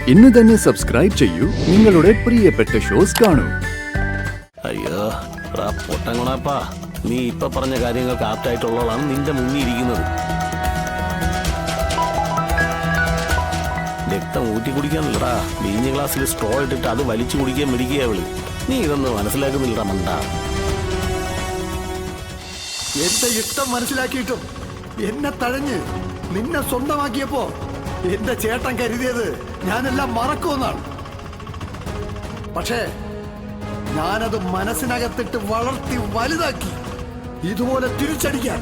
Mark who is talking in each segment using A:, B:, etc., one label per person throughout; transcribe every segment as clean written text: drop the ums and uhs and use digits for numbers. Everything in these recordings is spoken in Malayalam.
A: ഇന്ന് തന്നെ സബ്സ്ക്രൈബ് ചെയ്യൂ, നിങ്ങളുടെ പ്രിയപ്പെട്ട ഷോസ് കാണൂ.
B: അയ്യോ പൊട്ടങ്ങണപ്പാ, നീ ഇപ്പൊ പറഞ്ഞ കാര്യങ്ങൾക്ക് ആപ്റ്റായിട്ടുള്ളതാണ് നിന്റെ മുന്നിൽ ഇരിക്കുന്നത്. രക്തം ഊറ്റി കുടിക്കാനല്ലടാ, വീഞ്ഞ ഗ്ലാസ്സിൽ സ്ട്രോ ഇട്ടിട്ട് അത് വലിച്ചു കുടിക്കാൻ മിടിക്കുക അവള്. നീ ഇതൊന്നും മനസ്സിലാക്കുന്നില്ലടാ മണ്ട.
C: എന്റെ ഇഷ്ടം മനസ്സിലാക്കിയിട്ടും എന്നെ തഴഞ്ഞ് നിന്നെ സ്വന്തമാക്കിയപ്പോ എന്റെ ചേട്ടൻ കരുതിയത് ഞാനെല്ലാം മറക്കുമെന്നാണ്. പക്ഷേ ഞാനത് മനസ്സിനകത്തിട്ട് വളർത്തി വലുതാക്കി ഇതുപോലെ തിരിച്ചടിക്കാൻ.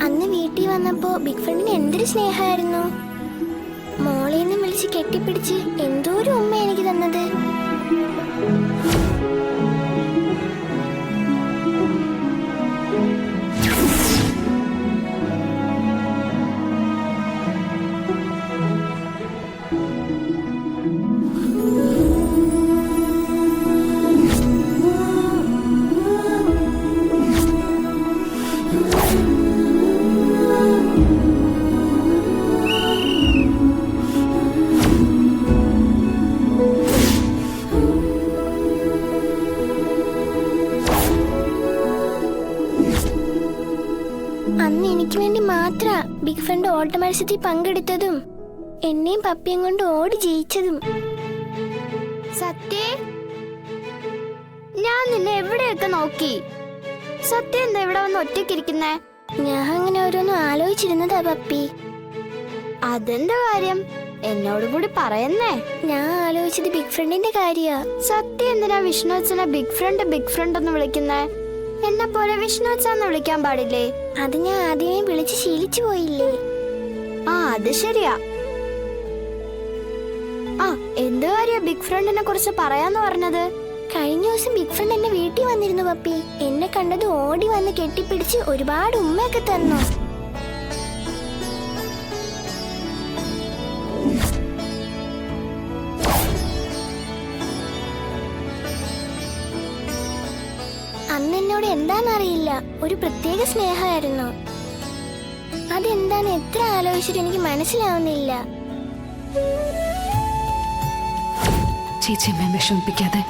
D: അന്ന് വീട്ടിൽ വന്നപ്പോ ബിഗ് ഫ്രണ്ടിന് എന്തൊരു സ്നേഹമായിരുന്നു. മോളേന്ന് വിളിച്ച് കെട്ടിപ്പിടിച്ച് എന്തോരു ഉമ്മ എനിക്ക് തന്നത്. അന്ന് എനിക്ക് വേണ്ടി മാത്ര ബിഗ് ഫ്രണ്ട് ഓട്ട മത്സരത്തിൽ പങ്കെടുത്തതും എന്നെയും പപ്പിയും കൊണ്ട് ഓടി ജയിച്ചതും.
E: സത്യേ, ഞാൻ നിന്നെ എവിടെയൊക്കെ നോക്കി. സത്യം എന്താ ഇവിടെ വന്ന് ഒറ്റയ്ക്കിരിക്കുന്നേ?
D: ഞാൻ അങ്ങനെ ഓരോന്നും ആലോചിച്ചിരുന്നതാ പപ്പി.
E: അതെന്താ കാര്യം? എന്നോട് കൂടി പറയുന്നേ.
D: ഞാൻ ആലോചിച്ചത് ബിഗ് ഫ്രണ്ടിന്റെ കാര്യാ.
E: സത്യം എന്തിനാ വിഷ്ണു അച്ഛനെ ബിഗ് ഫ്രണ്ട് എന്ന് വിളിക്കുന്നേ? എന്നെ പോലെ വിഷ്ണു അച്ഛന്ന് വിളിക്കാൻ പാടില്ലേ?
D: അത് ഞാൻ ആദ്യമേ വിളിച്ച് ശീലിച്ചു പോയില്ലേ.
E: ആ, അത് ശരിയാ. ആ, എന്ത് കാര്യ ബിഗ് ഫ്രണ്ടിനെ കുറിച്ച് പറയാന്ന് പറഞ്ഞത്?
D: കഴിഞ്ഞ ദിവസം ബിഗ് ഫ്രണ്ട് എന്നെ വീട്ടിൽ വന്നിരുന്നു പപ്പി. എന്നെ കണ്ടത് ഓടി വന്ന് കെട്ടിപ്പിടിച്ച് ഒരുപാട് ഉമ്മയൊക്കെ തന്നു. അന്ന് എന്നോട് എന്താന്നറിയില്ല, ഒരു പ്രത്യേക സ്നേഹമായിരുന്നു. അതെന്താന്ന് എത്ര ആലോചിച്ചിട്ട് എനിക്ക് മനസ്സിലാവുന്നില്ല.
F: ചേച്ചിയമ്മയെ വിഷമിപ്പിക്കാതെ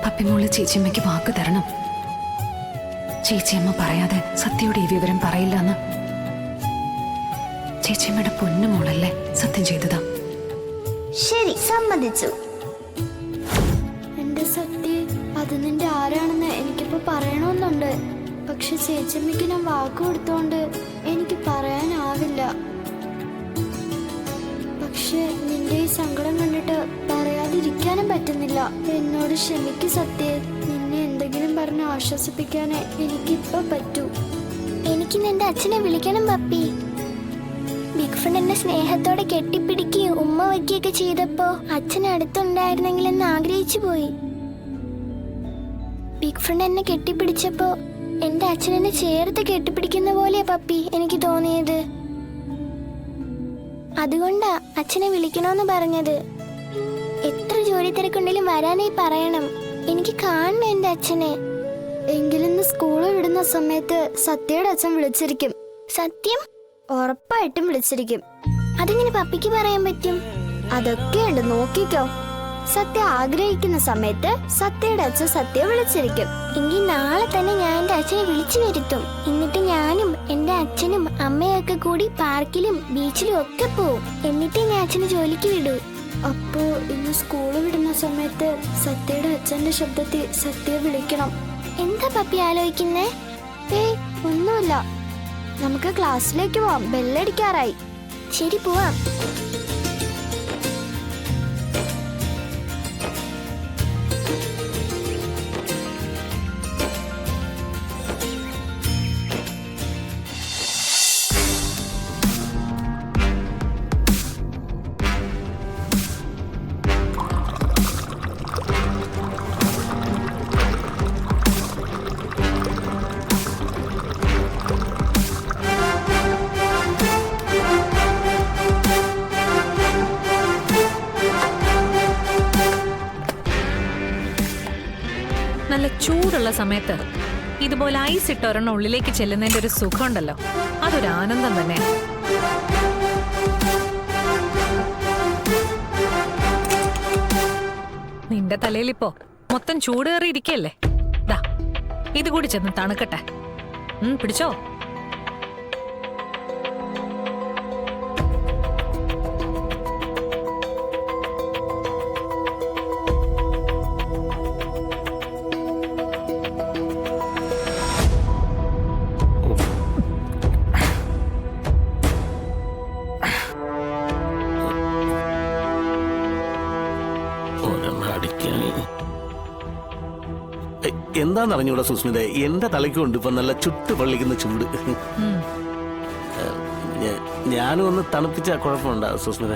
F: പപ്പിമോള് ചേച്ചിയമ്മയ്ക്ക് വാക്ക് തരണം. ചേച്ചിയമ്മ പറയാതെ സത്യയുടെ ഈ വിവരം പറയില്ലെന്ന്. ചേച്ചിയമ്മയുടെ പൊന്നുമോളല്ലേ സത്യം ചെയ്തതാ.
E: ശരി, സമ്മതിച്ചു. എന്റെ സത്യ, അത് നിന്റെ ആരാണെന്ന് എനിക്കിപ്പോ പറയണമെന്നുണ്ട്. പക്ഷെ ചേച്ചമ്മയ്ക്ക് ഞാൻ വാക്ക് കൊടുത്തോണ്ട് എനിക്ക് പറയാനാവില്ല. പക്ഷെ നിന്റെ ഈ സങ്കടം കണ്ടിട്ട് പറയാതിരിക്കാനും പറ്റുന്നില്ല. എന്നോട് ക്ഷമിക്ക് സത്യ. നിന്നെ എന്തെങ്കിലും പറഞ്ഞ് ആശ്വസിപ്പിക്കാനേ എനിക്കിപ്പോ പറ്റൂ.
D: എനിക്ക് നിന്റെ അച്ഛനെ വിളിക്കണം പപ്പി. ബിഗ് ഫ്രണ്ട് എന്നെ സ്നേഹത്തോടെ കെട്ടിപ്പിടിക്കുകയും ഉമ്മ വയ്ക്കുകയൊക്കെ ചെയ്തപ്പോ അച്ഛൻ അടുത്തുണ്ടായിരുന്നെങ്കിലെന്ന് ആഗ്രഹിച്ചു പോയി. ബിഗ് ഫ്രണ്ട് എന്നെ കെട്ടിപ്പിടിച്ചപ്പോ എന്റെ അച്ഛൻ എന്നെ ചേർത്ത് കെട്ടിപ്പിടിക്കുന്ന പോലെയാ പപ്പി എനിക്ക് തോന്നിയത്. അതുകൊണ്ടാ അച്ഛനെ വിളിക്കണോന്ന് പറഞ്ഞത്. എത്ര ജോലി തിരക്കുണ്ടെങ്കിലും വരാനായി പറയണം. എനിക്ക് കാണണം എന്റെ അച്ഛനെ.
E: എങ്കിലിന്ന് സ്കൂളിൽ വിടുന്ന സമയത്ത് സത്യയുടെ അച്ഛൻ വിളിച്ചിരിക്കും.
D: സത്യം?
E: ഉറപ്പായിട്ടും വിളിച്ചിരിക്കും.
D: അതെങ്ങനെ പപ്പിക്ക് പറയാൻ പറ്റും?
E: അതൊക്കെയുണ്ട്, നോക്കിക്കോ. സത്യ ആഗ്രഹിക്കുന്ന സമയത്ത് സത്യയുടെ അച്ഛൻ സത്യ വിളിച്ചിരിക്കും.
D: എങ്കിൽ നാളെ തന്നെ ഞാൻ എന്റെ അച്ഛനെ വിളിച്ചു വരുത്തും. എന്നിട്ട് ഞാനും എന്റെ അച്ഛനും അമ്മയൊക്കെ കൂടി പാർക്കിലും ബീച്ചിലും ഒക്കെ പോവും. എന്നിട്ട് ഞാൻ അച്ഛനെ ജോലിക്ക് വിടൂ.
E: അപ്പോ ഇന്ന് സ്കൂളിൽ വിടുന്ന സമയത്ത് സത്യയുടെ അച്ഛന്റെ ശബ്ദത്തിൽ സത്യ വിളിക്കണം.
D: എന്താ പപ്പി ആലോചിക്കുന്നേ?
E: ഏയ്, ഒന്നുമില്ല. നമുക്ക് ക്ലാസ്സിലേക്ക് പോവാം, ബെല്ലടിക്കാറായി.
D: ശരി, പോവാം.
G: ചൂടുള്ള സമയത്ത് ഇതുപോലെ ഐസ് ഇട്ട് ഒരെണ്ണം ഉള്ളിലേക്ക് ചെല്ലുന്നതിന്റെ ഒരു സുഖമുണ്ടല്ലോ, അതൊരു ആനന്ദം തന്നെ. നിന്റെ തലയിലിപ്പോ മൊത്തം ചൂട് കയറി ഇരിക്കല്ലേ. ദാ ഇത് കൂടി ചെന്ന് തണുക്കട്ടെ. പിടിച്ചോ.
B: എന്താന്ന് അറിഞ്ഞൂടാ സുസ്മിത, എന്റെ തലയ്ക്കുണ്ട് ഇപ്പൊ നല്ല ചുട്ടു പള്ളിക്കുന്ന ചൂട്. ഞാനും ഒന്ന് തണുപ്പിച്ച കുഴപ്പമുണ്ടാ സുസ്മിത?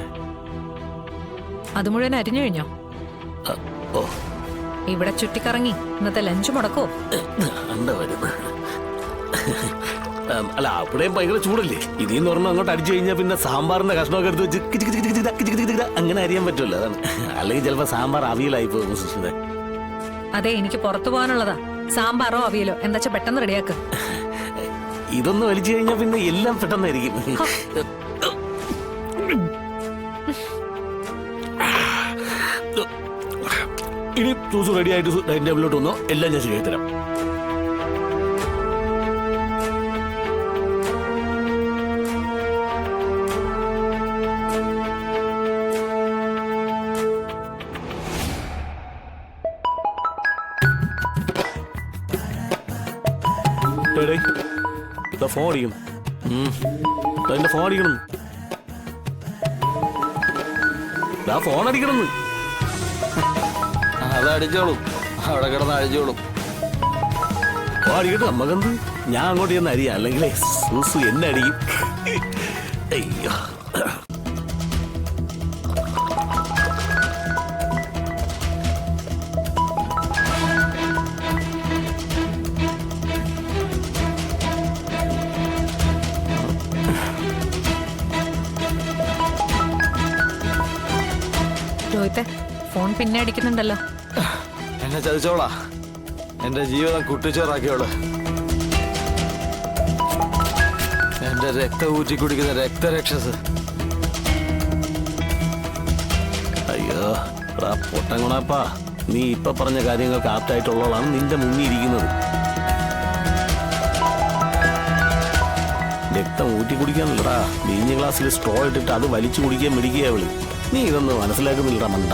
G: അത് മുഴുവൻ അരിഞ്ഞു കഴിഞ്ഞോ?
B: ഓ,
G: ഇവിടെ ചുറ്റിക്കറങ്ങി ഇന്നത്തെ ലഞ്ച് മുടക്കോ?
B: അണ്ട വരുന്ന അല്ല, അവിടെയും ഭയങ്കര ചൂടല്ലേ. ഇതിന്ന് പറഞ്ഞാൽ അങ്ങോട്ട് അടിച്ചു കഴിഞ്ഞാൽ പിന്നെ സാമ്പാറിന്റെ കഷ്ണമൊക്കെ എടുത്ത് വെച്ച് അങ്ങനെ അറിയാൻ പറ്റുമല്ലോ. അതാണ്. അല്ലെങ്കിൽ ചിലപ്പോ സാമ്പാർ അവിയലായി പോകും സുസ്മിത.
G: അതെ, എനിക്ക് പുറത്തു പോകാനുള്ളതാ. സാമ്പാറോ അവിയലോ എന്താ പെട്ടെന്ന് റെഡിയാക്ക്.
B: ഇതൊന്ന് വലിച്ചു കഴിഞ്ഞാൽ പിന്നെ എല്ലാം പെട്ടെന്നായിരിക്കും. ഇനി ചൂസ് റെഡി ആയിട്ട് ഡൈനിങ് ടേബിളിലോട്ട് വന്നോ, എല്ലാം ഞാൻ ശരിയായി തരാം. ഫോൺ അടിക്കണം. എന്റെ ഫോൺ അടിക്കണം. ഫോൺ അടിക്കണം.
H: അതടിച്ചോളും, അവിടെ കിടന്ന് അടിച്ചോളും.
B: അടിക്കട്ടെ, നമ്മക്കെന്ത്. ഞാൻ അങ്ങോട്ട് ചെന്ന് അരിയാ, അല്ലെങ്കിലേ സൂസു എന്നെ അടിക്കും. അയ്യോ,
G: രോഹിത്തെ, ഫോൺ പിന്നെ അടിക്കുന്നുണ്ടല്ലോ.
H: എന്നെ ചതിച്ചോളാ, എന്റെ ജീവിതം കുട്ടിച്ചോറാക്കിയോള്. എന്റെ രക്തം ഊറ്റി കുടിക്കുന്ന രക്തരക്ഷസ്.
B: അയ്യോ പൊട്ടങ്ങുണാപ്പാ, നീ ഇപ്പൊ പറഞ്ഞ കാര്യങ്ങൾക്ക് ആപ്റ്റായിട്ടുള്ളതാണ് നിന്റെ മുന്നിൽ ഇരിക്കുന്നത്. രക്തം ഊറ്റി കുടിക്കാനല്ലടാ, വീഞ്ഞ ഗ്ലാസ്സിൽ സ്ട്രോ ഇട്ടിട്ട് അത് വലിച്ചു കുടിക്കാൻ മേടിക്കുക അവള്. നീ ഇതൊന്നും മനസ്സിലാക്കുന്നില്ലടാ മണ്ട.